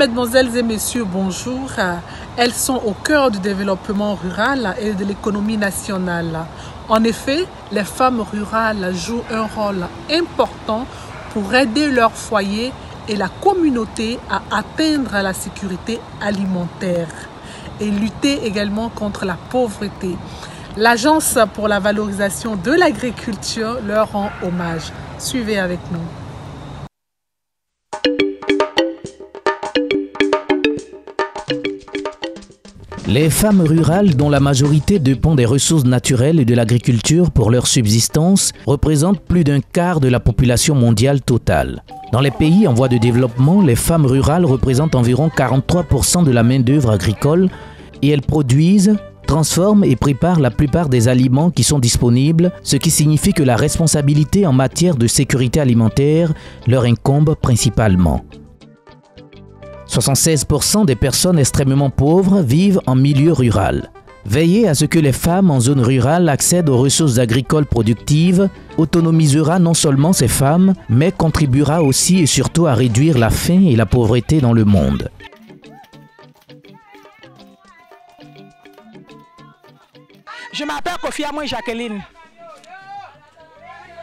mesdemoiselles et messieurs, bonjour. Elles sont au cœur du développement rural et de l'économie nationale. En effet, les femmes rurales jouent un rôle important pour aider leur foyer et la communauté à atteindre la sécurité alimentaire et lutter également contre la pauvreté. L'Agence pour la valorisation de l'agriculture leur rend hommage. Suivez avec nous. Les femmes rurales, dont la majorité dépend des ressources naturelles et de l'agriculture pour leur subsistance, représentent plus d'un quart de la population mondiale totale. Dans les pays en voie de développement, les femmes rurales représentent environ 43% de la main-d'œuvre agricole et elles produisent, transforment et préparent la plupart des aliments qui sont disponibles, ce qui signifie que la responsabilité en matière de sécurité alimentaire leur incombe principalement. 76% des personnes extrêmement pauvres vivent en milieu rural. Veiller à ce que les femmes en zone rurale accèdent aux ressources agricoles productives autonomisera non seulement ces femmes, mais contribuera aussi et surtout à réduire la faim et la pauvreté dans le monde. Je m'appelle Kofi Amoué Jacqueline.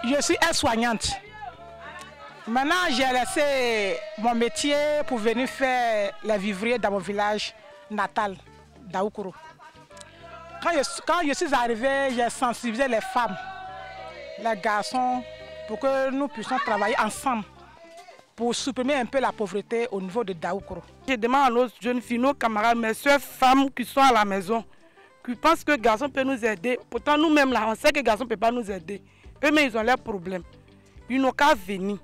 Je suis aide-soignante. Maintenant, j'ai laissé mon métier pour venir faire les vivriers dans mon village natal, d'Aoukoro. Quand je suis arrivée, j'ai sensibilisé les femmes, les garçons, pour que nous puissions travailler ensemble pour supprimer un peu la pauvreté au niveau de Daoukoro. Je demande à nos jeunes filles, nos camarades, mes soeurs femmes qui sont à la maison, qui pensent que les garçons peuvent nous aider. Pourtant, nous-mêmes, là, on sait que les garçons ne peuvent pas nous aider. Eux-mêmes, ils ont leurs problèmes. Ils n'ont qu'à venir.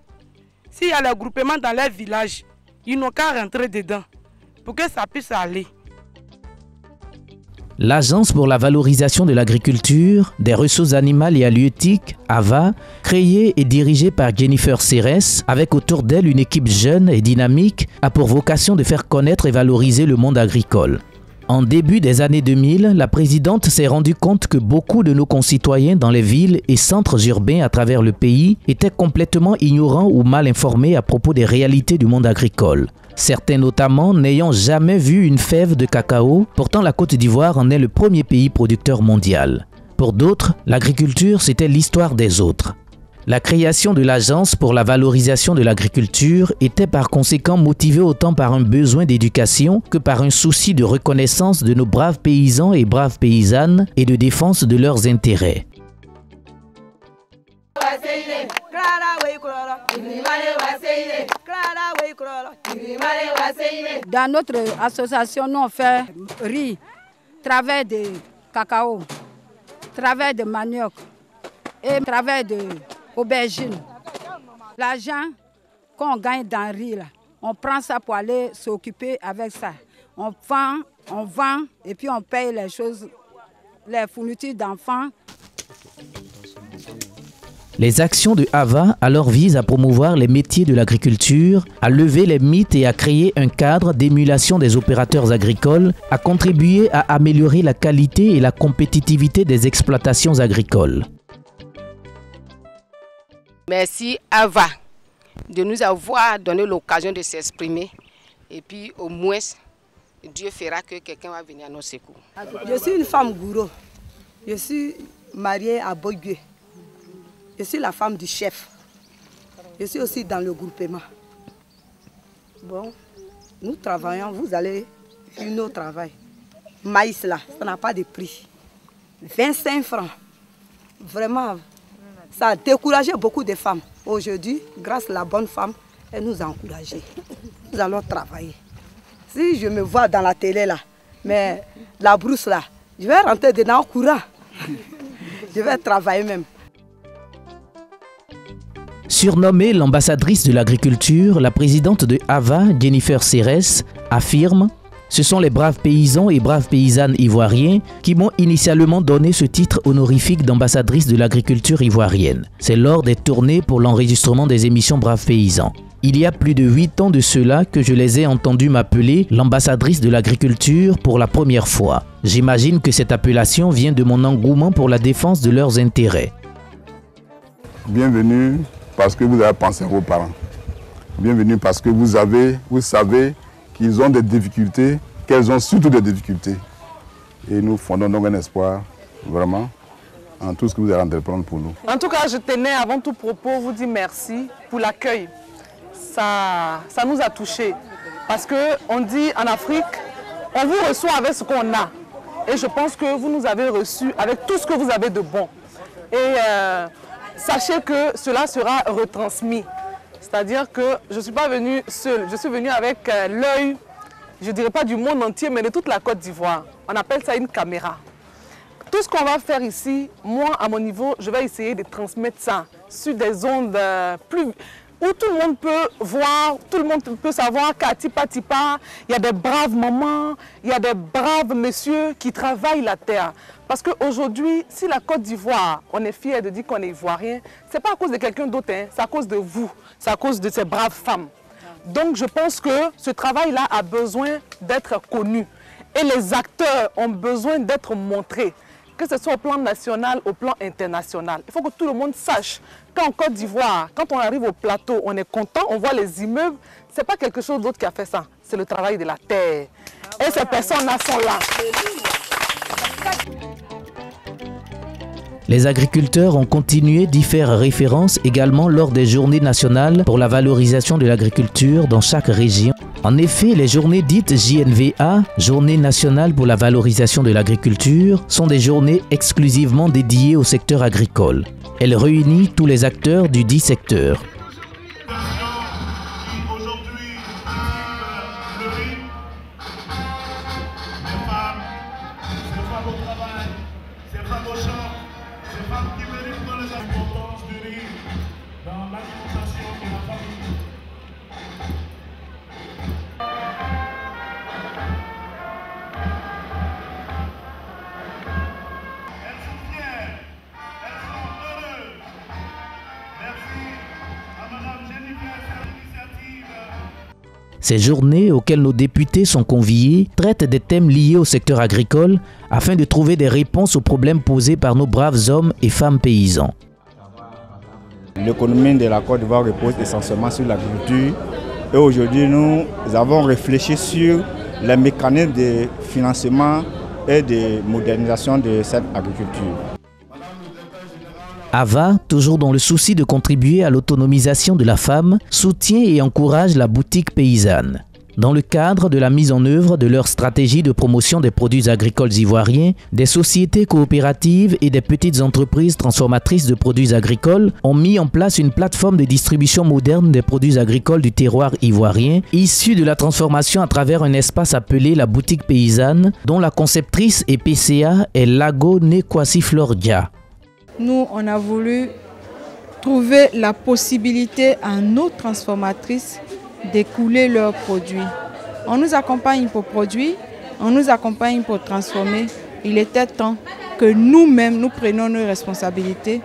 S'il y a le groupement dans les villages, ils n'ont qu'à rentrer dedans pour que ça puisse aller. L'Agence pour la valorisation de l'agriculture, des ressources animales et halieutiques, AVA, créée et dirigée par Jennifer Serres, avec autour d'elle une équipe jeune et dynamique, a pour vocation de faire connaître et valoriser le monde agricole. En début des années 2000, la présidente s'est rendue compte que beaucoup de nos concitoyens dans les villes et centres urbains à travers le pays étaient complètement ignorants ou mal informés à propos des réalités du monde agricole. Certains notamment n'ayant jamais vu une fève de cacao, pourtant la Côte d'Ivoire en est le premier pays producteur mondial. Pour d'autres, l'agriculture c'était l'histoire des autres. La création de l'Agence pour la valorisation de l'agriculture était par conséquent motivée autant par un besoin d'éducation que par un souci de reconnaissance de nos braves paysans et braves paysannes et de défense de leurs intérêts. Dans notre association, nous on fait riz, travers de cacao, travers de manioc et travers de aubergine. L'argent qu'on gagne dans le riz, là, on prend ça pour aller s'occuper avec ça. On vend et puis on paye les choses, les fournitures d'enfants. Les actions de AVA alors visent à promouvoir les métiers de l'agriculture, à lever les mythes et à créer un cadre d'émulation des opérateurs agricoles, à contribuer à améliorer la qualité et la compétitivité des exploitations agricoles. Merci AVA de nous avoir donné l'occasion de s'exprimer et puis au moins Dieu fera que quelqu'un va venir à nos secours. Je suis une femme gourou. Je suis mariée à Boygué. Je suis la femme du chef. Je suis aussi dans le groupement. Bon, nous travaillons, vous allez faire notre travail. Maïs là, ça n'a pas de prix. 25 francs. Vraiment. Ça a découragé beaucoup de femmes. Aujourd'hui, grâce à la bonne femme, elle nous a encouragés. Nous allons travailler. Si je me vois dans la télé là, mais la brousse là, je vais rentrer dedans en courant. Je vais travailler même. Surnommée l'ambassadrice de l'agriculture, la présidente de AVA, Jennifer Serres, affirme « Ce sont les braves paysans et braves paysannes ivoiriens qui m'ont initialement donné ce titre honorifique d'ambassadrice de l'agriculture ivoirienne. C'est lors des tournées pour l'enregistrement des émissions Braves Paysans. Il y a plus de 8 ans de cela que je les ai entendus m'appeler l'ambassadrice de l'agriculture pour la première fois. J'imagine que cette appellation vient de mon engouement pour la défense de leurs intérêts. » Bienvenue parce que vous avez pensé à vos parents. Bienvenue parce que vous savez qu'ils ont des difficultés, qu'elles ont surtout des difficultés. Et nous fondons donc un espoir, vraiment, en tout ce que vous allez entreprendre pour nous. En tout cas, je tenais avant tout propos vous dire merci pour l'accueil. Ça nous a touchés. Parce qu'on dit en Afrique, on vous reçoit avec ce qu'on a. Et je pense que vous nous avez reçus avec tout ce que vous avez de bon. Et sachez que cela sera retransmis. C'est-à-dire que je ne suis pas venue seule. Je suis venue avec l'œil, je ne dirais pas du monde entier, mais de toute la Côte d'Ivoire. On appelle ça une caméra. Tout ce qu'on va faire ici, moi, à mon niveau, je vais essayer de transmettre ça sur des ondes où tout le monde peut voir, tout le monde peut savoir qu'à Tipa Tipa, il y a des braves mamans, il y a des braves messieurs qui travaillent la terre. Parce qu'aujourd'hui, si la Côte d'Ivoire, on est fiers de dire qu'on est ivoirien, ce n'est pas à cause de quelqu'un d'autre, hein, c'est à cause de vous, c'est à cause de ces braves femmes. Donc je pense que ce travail-là a besoin d'être connu. Et les acteurs ont besoin d'être montrés, que ce soit au plan national, au plan international. Il faut que tout le monde sache qu'en Côte d'Ivoire, quand on arrive au plateau, on est content, on voit les immeubles. Ce n'est pas quelque chose d'autre qui a fait ça, c'est le travail de la terre. Et ces personnes-là sont là. Les agriculteurs ont continué d'y faire référence également lors des journées nationales pour la valorisation de l'agriculture dans chaque région. En effet, les journées dites JNVA, Journée nationale pour la valorisation de l'agriculture, sont des journées exclusivement dédiées au secteur agricole. Elles réunissent tous les acteurs du dit secteur. Ces journées auxquelles nos députés sont conviés traitent des thèmes liés au secteur agricole afin de trouver des réponses aux problèmes posés par nos braves hommes et femmes paysans. L'économie de la Côte d'Ivoire repose essentiellement sur l'agriculture et aujourd'hui nous avons réfléchi sur les mécanismes de financement et de modernisation de cette agriculture. AVA, toujours dans le souci de contribuer à l'autonomisation de la femme, soutient et encourage la boutique paysanne. Dans le cadre de la mise en œuvre de leur stratégie de promotion des produits agricoles ivoiriens, des sociétés coopératives et des petites entreprises transformatrices de produits agricoles ont mis en place une plateforme de distribution moderne des produits agricoles du terroir ivoirien, issue de la transformation à travers un espace appelé la boutique paysanne, dont la conceptrice et PCA est Lago Nekwasi Flordia. Nous, on a voulu trouver la possibilité à nos transformatrices d'écouler leurs produits. On nous accompagne pour produire, on nous accompagne pour transformer. Il était temps que nous-mêmes, nous prenions nos responsabilités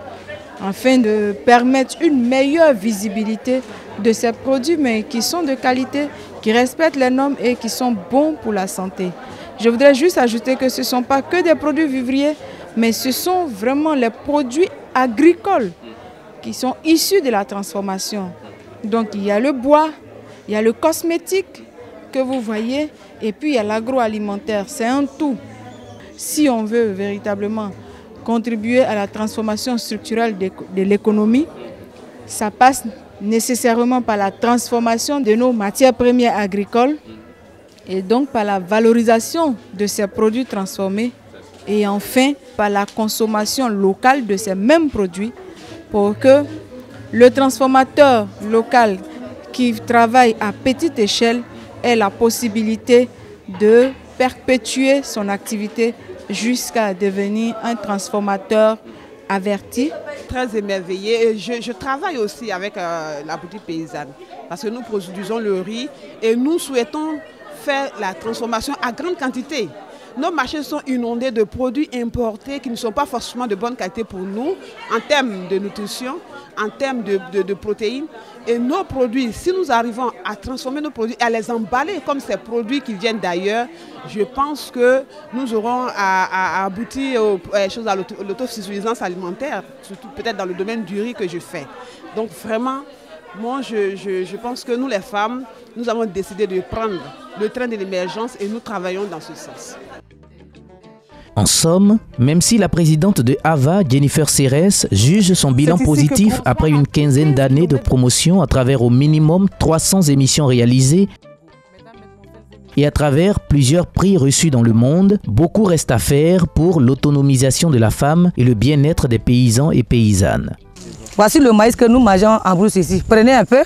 afin de permettre une meilleure visibilité de ces produits, mais qui sont de qualité, qui respectent les normes et qui sont bons pour la santé. Je voudrais juste ajouter que ce ne sont pas que des produits vivriers, mais ce sont vraiment les produits agricoles qui sont issus de la transformation. Donc il y a le bois, il y a le cosmétique que vous voyez, et puis il y a l'agroalimentaire. C'est un tout. Si on veut véritablement contribuer à la transformation structurelle de l'économie, ça passe nécessairement par la transformation de nos matières premières agricoles et donc par la valorisation de ces produits transformés et enfin par la consommation locale de ces mêmes produits pour que le transformateur local qui travaille à petite échelle ait la possibilité de perpétuer son activité jusqu'à devenir un transformateur averti. Très émerveillée. Je travaille aussi avec la boutique paysanne parce que nous produisons le riz et nous souhaitons faire la transformation à grande quantité. Nos marchés sont inondés de produits importés qui ne sont pas forcément de bonne qualité pour nous en termes de nutrition, en termes de protéines. Et nos produits, si nous arrivons à transformer nos produits et à les emballer comme ces produits qui viennent d'ailleurs, je pense que nous aurons à aboutir aux choses à l'autosuffisance alimentaire, surtout peut-être dans le domaine du riz que je fais. Donc vraiment, Moi, je pense que nous, les femmes, nous avons décidé de prendre le train de l'émergence et nous travaillons dans ce sens. En somme, même si la présidente de AVA, Jennifer Serres, juge son bilan positif après une quinzaine d'années de promotion à travers au minimum 300 émissions réalisées et à travers plusieurs prix reçus dans le monde, beaucoup reste à faire pour l'autonomisation de la femme et le bien-être des paysans et paysannes. Voici le maïs que nous mangeons en brousse ici. Prenez un peu.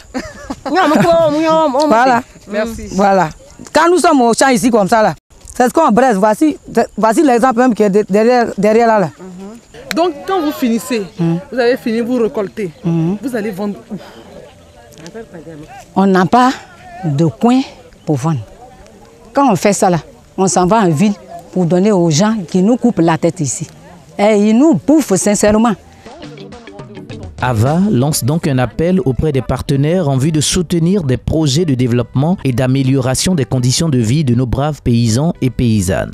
Voilà. Merci. Voilà. Quand nous sommes au champ ici comme ça, là, c'est ce qu'on brasse. Voici l'exemple même qui est derrière là. Donc quand vous finissez, vous avez fini, vous récoltez, vous allez vendre où? On n'a pas de coin pour vendre. Quand on fait ça là, on s'en va en ville pour donner aux gens qui nous coupent la tête ici. Et ils nous bouffent sincèrement. AVA lance donc un appel auprès des partenaires en vue de soutenir des projets de développement et d'amélioration des conditions de vie de nos braves paysans et paysannes.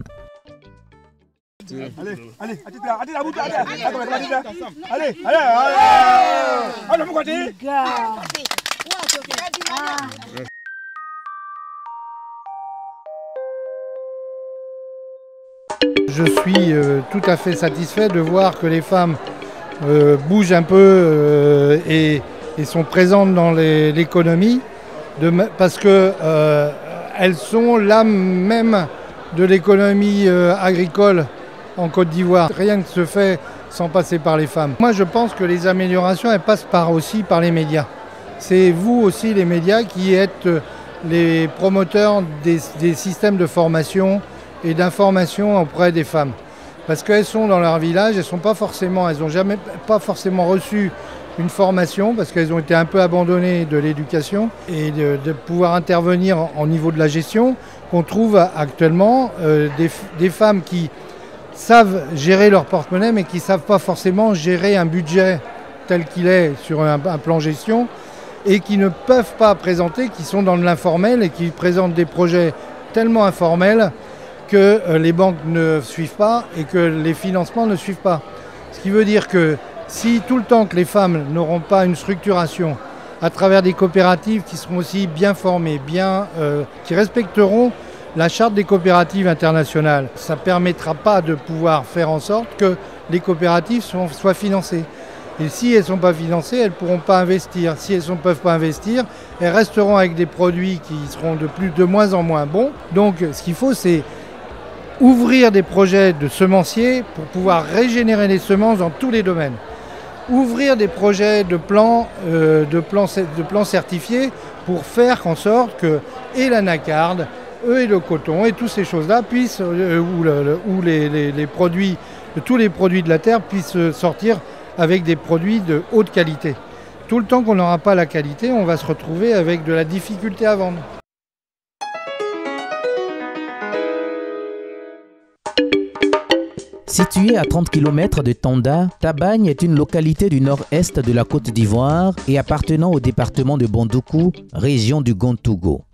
Je suis tout à fait satisfait de voir que les femmes bougent un peu et sont présentes dans l'économie parce qu'elles sont l'âme même de l'économie agricole en Côte d'Ivoire. Rien ne se fait sans passer par les femmes. Moi je pense que les améliorations elles passent aussi par les médias. C'est vous aussi les médias qui êtes les promoteurs des systèmes de formation et d'information auprès des femmes. Parce qu'elles sont dans leur village, elles n'ont jamais pas forcément reçu une formation parce qu'elles ont été un peu abandonnées de l'éducation et de pouvoir intervenir au niveau de la gestion, qu'on trouve actuellement des femmes qui savent gérer leur porte-monnaie mais qui ne savent pas forcément gérer un budget tel qu'il est sur un plan gestion et qui ne peuvent pas présenter, qui sont dans l'informel et qui présentent des projets tellement informels que les banques ne suivent pas et que les financements ne suivent pas. Ce qui veut dire que si tout le temps que les femmes n'auront pas une structuration à travers des coopératives qui seront aussi bien formées, qui respecteront la charte des coopératives internationales, ça ne permettra pas de pouvoir faire en sorte que les coopératives soient financées. Et si elles ne sont pas financées, elles ne pourront pas investir. Si elles ne peuvent pas investir, elles resteront avec des produits qui seront de moins en moins bons. Donc ce qu'il faut, c'est ouvrir des projets de semenciers pour pouvoir régénérer les semences dans tous les domaines. Ouvrir des projets de plans certifiés pour faire en sorte que et l'anacarde, et le coton et toutes ces choses-là puissent, tous les produits de la terre puissent sortir avec des produits de haute qualité. Tout le temps qu'on n'aura pas la qualité, on va se retrouver avec de la difficulté à vendre. Située à 30 km de Tanda, Tabagne est une localité du nord-est de la Côte d'Ivoire et appartenant au département de Bondoukou, région du Gontougo.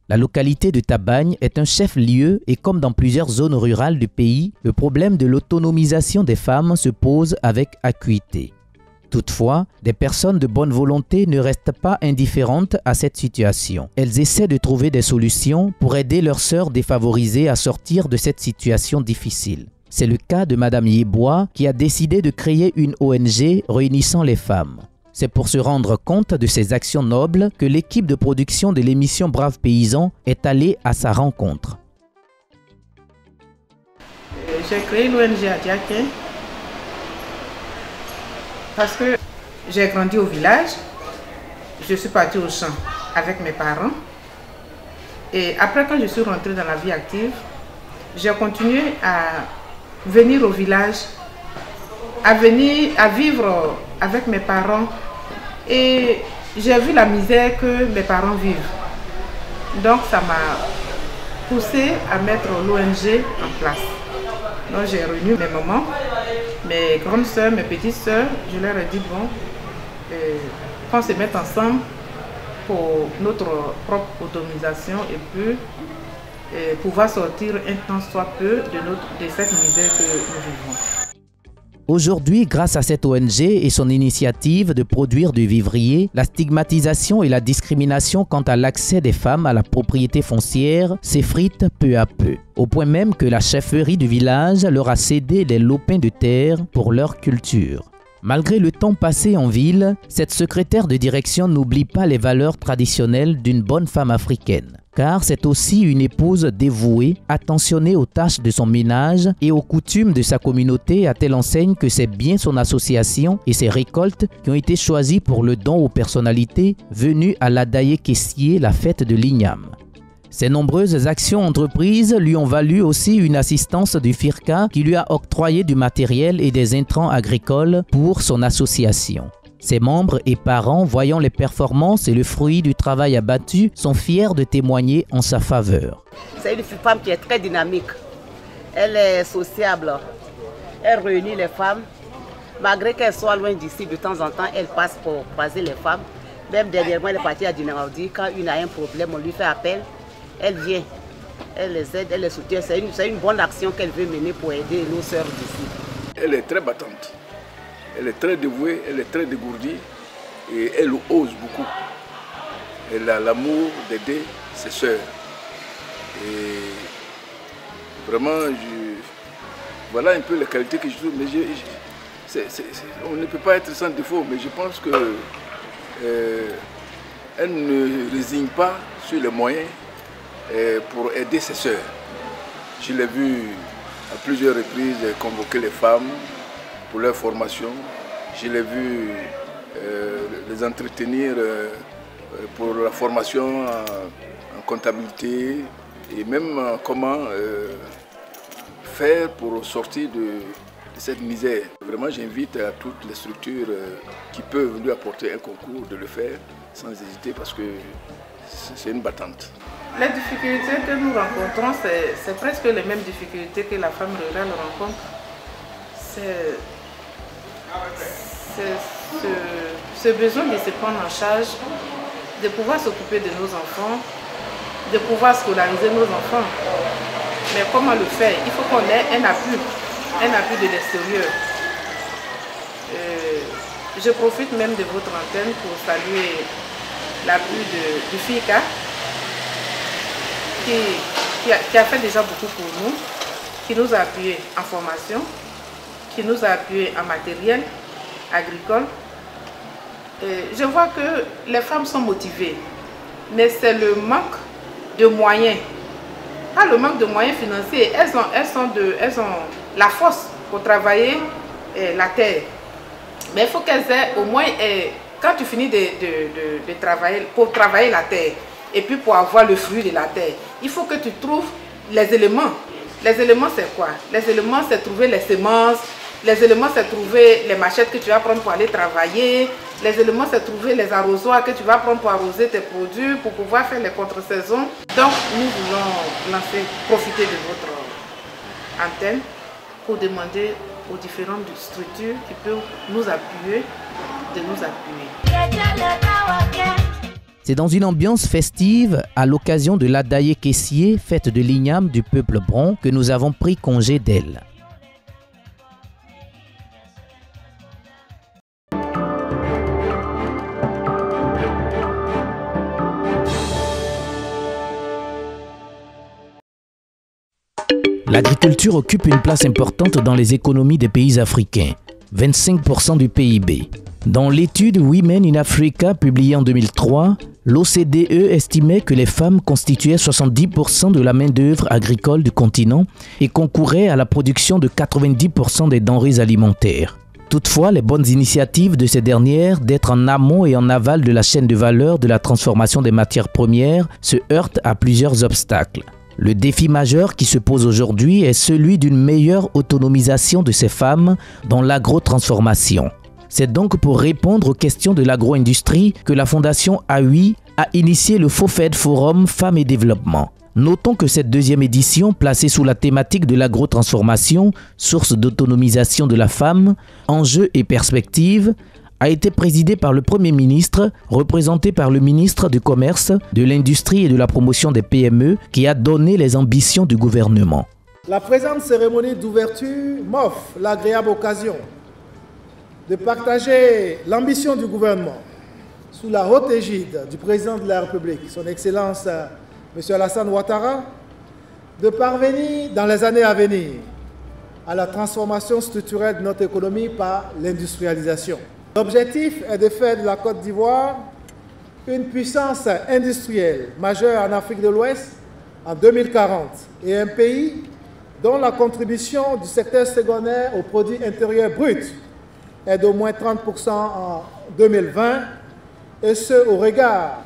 La localité de Tabagne est un chef-lieu et comme dans plusieurs zones rurales du pays, le problème de l'autonomisation des femmes se pose avec acuité. Toutefois, des personnes de bonne volonté ne restent pas indifférentes à cette situation. Elles essaient de trouver des solutions pour aider leurs sœurs défavorisées à sortir de cette situation difficile. C'est le cas de Madame Yeboah qui a décidé de créer une ONG réunissant les femmes. C'est pour se rendre compte de ces actions nobles que l'équipe de production de l'émission Braves Paysans est allée à sa rencontre. J'ai créé l'ONG à Diaké parce que j'ai grandi au village, je suis partie au champ avec mes parents et après quand je suis rentrée dans la vie active, j'ai continué à venir au village, à vivre avec mes parents et j'ai vu la misère que mes parents vivent. Donc ça m'a poussé à mettre l'ONG en place. Donc j'ai réuni mes mamans, mes grandes soeurs, mes petites soeurs, je leur ai dit bon, qu'on se mette ensemble pour notre propre autonomisation et puis pouvoir sortir un temps soit peu de cette misère que nous vivons. Aujourd'hui, grâce à cette ONG et son initiative de produire du vivrier, la stigmatisation et la discrimination quant à l'accès des femmes à la propriété foncière s'effritent peu à peu, au point même que la chefferie du village leur a cédé des lopins de terre pour leur culture. Malgré le temps passé en ville, cette secrétaire de direction n'oublie pas les valeurs traditionnelles d'une bonne femme africaine. Car c'est aussi une épouse dévouée, attentionnée aux tâches de son ménage et aux coutumes de sa communauté à telle enseigne que c'est bien son association et ses récoltes qui ont été choisies pour le don aux personnalités venues à l'Adaye Kessié, la fête de l'Igname. Ces nombreuses actions entreprises lui ont valu aussi une assistance du FIRCA qui lui a octroyé du matériel et des intrants agricoles pour son association. Ses membres et parents, voyant les performances et le fruit du travail abattu, sont fiers de témoigner en sa faveur. C'est une femme qui est très dynamique. Elle est sociable. Elle réunit les femmes. Malgré qu'elle soit loin d'ici, de temps en temps, elle passe pour croiser les femmes. Même dernièrement, elle est partie à Dinamardi. Quand une a un problème, on lui fait appel. Elle vient. Elle les aide, elle les soutient. C'est une bonne action qu'elle veut mener pour aider nos sœurs d'ici. Elle est très battante. Elle est très dévouée, elle est très dégourdie et elle ose beaucoup. Elle a l'amour d'aider ses sœurs. Et vraiment, voilà un peu les qualités que je trouve. Mais on ne peut pas être sans défaut, mais je pense qu'elle ne résigne pas sur les moyens pour aider ses sœurs. Je l'ai vu à plusieurs reprises convoquer les femmes pour leur formation. Je l'ai vu les entretenir pour la formation en comptabilité et même comment faire pour sortir de cette misère. Vraiment, j'invite à toutes les structures qui peuvent lui apporter un concours de le faire sans hésiter parce que c'est une battante. Les difficultés que nous rencontrons, c'est presque les mêmes difficultés que la femme rurale rencontre. C'est ce besoin de se prendre en charge, de pouvoir s'occuper de nos enfants, de pouvoir scolariser nos enfants. Mais comment le faire? Il faut qu'on ait un appui de l'extérieur. Je profite même de votre antenne pour saluer l'appui du FICA qui a fait déjà beaucoup pour nous, qui nous a appuyés en formation, qui nous a appuyés en matériel agricole. Je vois que les femmes sont motivées, mais c'est le manque de moyens. Pas le manque de moyens financiers, elles ont la force pour travailler la terre. Mais il faut qu'elles aient au moins, quand tu finis de travailler, pour travailler la terre, et puis pour avoir le fruit de la terre, il faut que tu trouves les éléments. Les éléments, c'est quoi? Les éléments, c'est trouver les semences. Les éléments, c'est trouver les machettes que tu vas prendre pour aller travailler. Les éléments, c'est trouver les arrosoirs que tu vas prendre pour arroser tes produits, pour pouvoir faire les contre-saisons. Donc, nous voulons profiter de votre antenne pour demander aux différentes structures qui peuvent nous appuyer, de nous appuyer. C'est dans une ambiance festive, à l'occasion de l'Adaye Kessié, fête de l'Igname du peuple bron, que nous avons pris congé d'elle. L'agriculture occupe une place importante dans les économies des pays africains, 25% du PIB. Dans l'étude Women in Africa publiée en 2003, l'OCDE estimait que les femmes constituaient 70% de la main-d'œuvre agricole du continent et concouraient à la production de 90% des denrées alimentaires. Toutefois, les bonnes initiatives de ces dernières d'être en amont et en aval de la chaîne de valeur de la transformation des matières premières se heurtent à plusieurs obstacles. Le défi majeur qui se pose aujourd'hui est celui d'une meilleure autonomisation de ces femmes dans l'agro-transformation. C'est donc pour répondre aux questions de l'agro-industrie que la Fondation AUI a initié le FOFED Forum Femmes et Développement. Notons que cette deuxième édition, placée sous la thématique de l'agro-transformation, source d'autonomisation de la femme, enjeux et perspectives, a été présidée par le Premier ministre, représenté par le ministre du Commerce, de l'Industrie et de la Promotion des PME, qui a donné les ambitions du gouvernement. La présente cérémonie d'ouverture m'offre l'agréable occasion de partager l'ambition du gouvernement sous la haute égide du président de la République, son Excellence M. Alassane Ouattara, de parvenir dans les années à venir à la transformation structurelle de notre économie par l'industrialisation. L'objectif est de faire de la Côte d'Ivoire une puissance industrielle majeure en Afrique de l'Ouest en 2040 et un pays dont la contribution du secteur secondaire au produit intérieur brut est d'au moins 30% en 2020, et ce au regard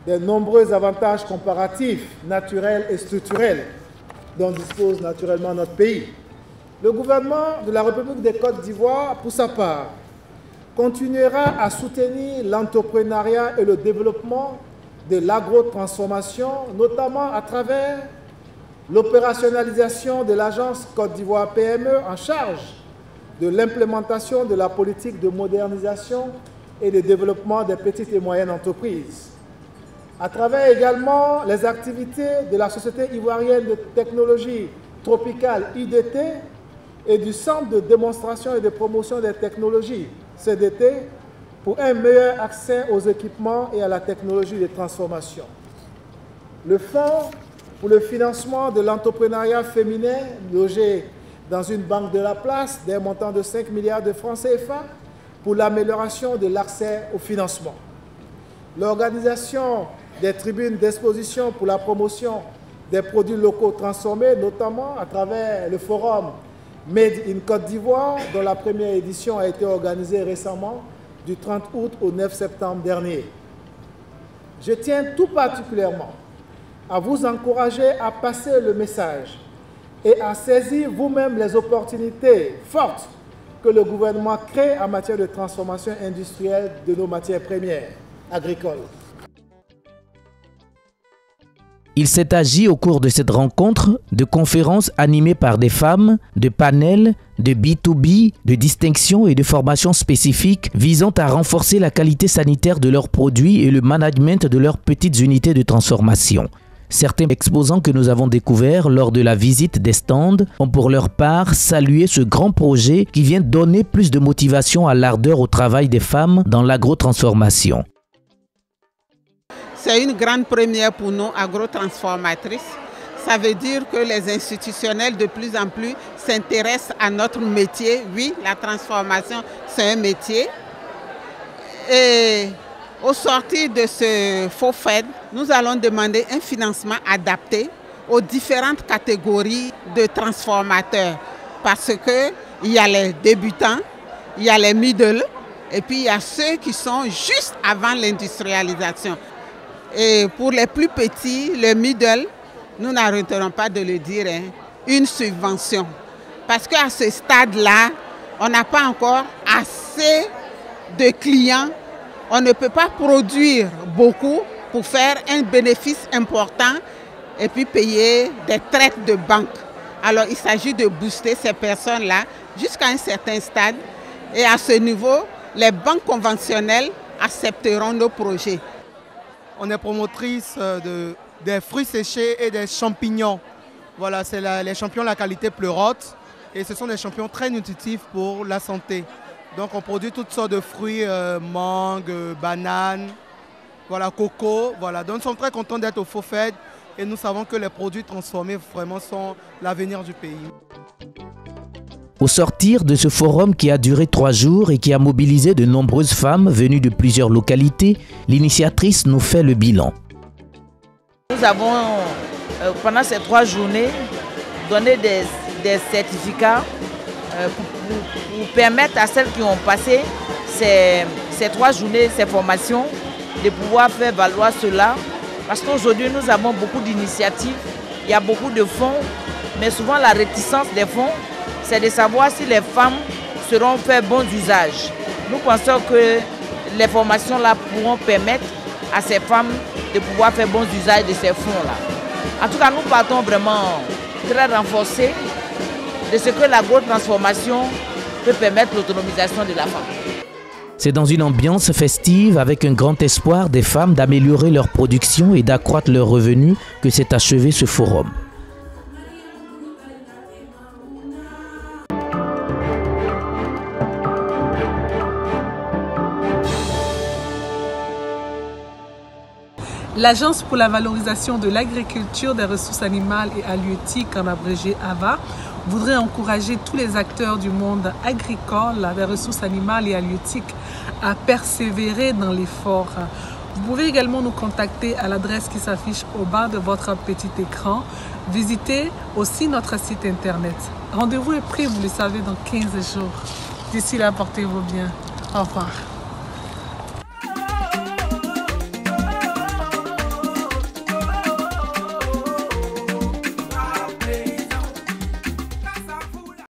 des nombreux avantages comparatifs, naturels et structurels dont dispose naturellement notre pays. Le gouvernement de la République des Côtes d'Ivoire, pour sa part, continuera à soutenir l'entrepreneuriat et le développement de l'agrotransformation, notamment à travers l'opérationnalisation de l'agence Côte d'Ivoire PME en charge de l'implémentation de la politique de modernisation et de développement des petites et moyennes entreprises. À travers également les activités de la Société ivoirienne de technologie tropicale IDT et du Centre de démonstration et de promotion des technologies CDT pour un meilleur accès aux équipements et à la technologie de transformation. Le Fonds pour le financement de l'entrepreneuriat féminin, logé dans une banque de la place d'un montant de 5 milliards de francs CFA pour l'amélioration de l'accès au financement. L'organisation des tribunes d'exposition pour la promotion des produits locaux transformés, notamment à travers le forum Made in Côte d'Ivoire, dont la première édition a été organisée récemment du 30 août au 9 septembre dernier. Je tiens tout particulièrement à vous encourager à passer le message et à saisir vous-même les opportunités fortes que le gouvernement crée en matière de transformation industrielle de nos matières premières agricoles. Il s'est agi au cours de cette rencontre de conférences animées par des femmes, de panels, de B2B, de distinctions et de formations spécifiques visant à renforcer la qualité sanitaire de leurs produits et le management de leurs petites unités de transformation. Certains exposants que nous avons découverts lors de la visite des stands ont pour leur part salué ce grand projet qui vient donner plus de motivation à l'ardeur au travail des femmes dans l'agrotransformation. C'est une grande première pour nous, agrotransformatrices. Ça veut dire que les institutionnels de plus en plus s'intéressent à notre métier. Oui, la transformation, c'est un métier. Et au sortir de ce faux fait, nous allons demander un financement adapté aux différentes catégories de transformateurs. Parce qu'il y a les débutants, il y a les middle, et puis il y a ceux qui sont juste avant l'industrialisation. Et pour les plus petits, le middle, nous n'arrêterons pas de le dire, une subvention. Parce qu'à ce stade-là, on n'a pas encore assez de clients. On ne peut pas produire beaucoup pour faire un bénéfice important et puis payer des traites de banque. Alors il s'agit de booster ces personnes-là jusqu'à un certain stade. Et à ce niveau, les banques conventionnelles accepteront nos projets. On est promotrice des fruits séchés et des champignons. Voilà, c'est les champignons de la qualité pleurote. Et ce sont des champignons très nutritifs pour la santé. Donc on produit toutes sortes de fruits, mangue, bananes, voilà, coco. Voilà. Donc nous sommes très contents d'être au FOFED et nous savons que les produits transformés vraiment sont l'avenir du pays. Au sortir de ce forum qui a duré 3 jours et qui a mobilisé de nombreuses femmes venues de plusieurs localités, l'initiatrice nous fait le bilan. Nous avons, pendant ces 3 journées, donné des certificats pour permettre à celles qui ont passé ces 3 journées, ces formations, de pouvoir faire valoir cela. Parce qu'aujourd'hui, nous avons beaucoup d'initiatives, il y a beaucoup de fonds, mais souvent la réticence des fonds, c'est de savoir si les femmes seront fait bon usage. Nous pensons que les formations-là pourront permettre à ces femmes de pouvoir faire bon usage de ces fonds-là. En tout cas, nous partons vraiment très renforcés de ce que l'agrotransformation peut permettre l'autonomisation de la femme. C'est dans une ambiance festive avec un grand espoir des femmes d'améliorer leur production et d'accroître leurs revenus que s'est achevé ce forum. L'Agence pour la valorisation de l'agriculture, des ressources animales et halieutiques, en abrégé AVA, voudrait encourager tous les acteurs du monde agricole, des ressources animales et halieutiques à persévérer dans l'effort. Vous pouvez également nous contacter à l'adresse qui s'affiche au bas de votre petit écran. Visitez aussi notre site internet. Rendez-vous est pris, vous le savez, dans 15 jours. D'ici là, portez-vous bien. Au revoir.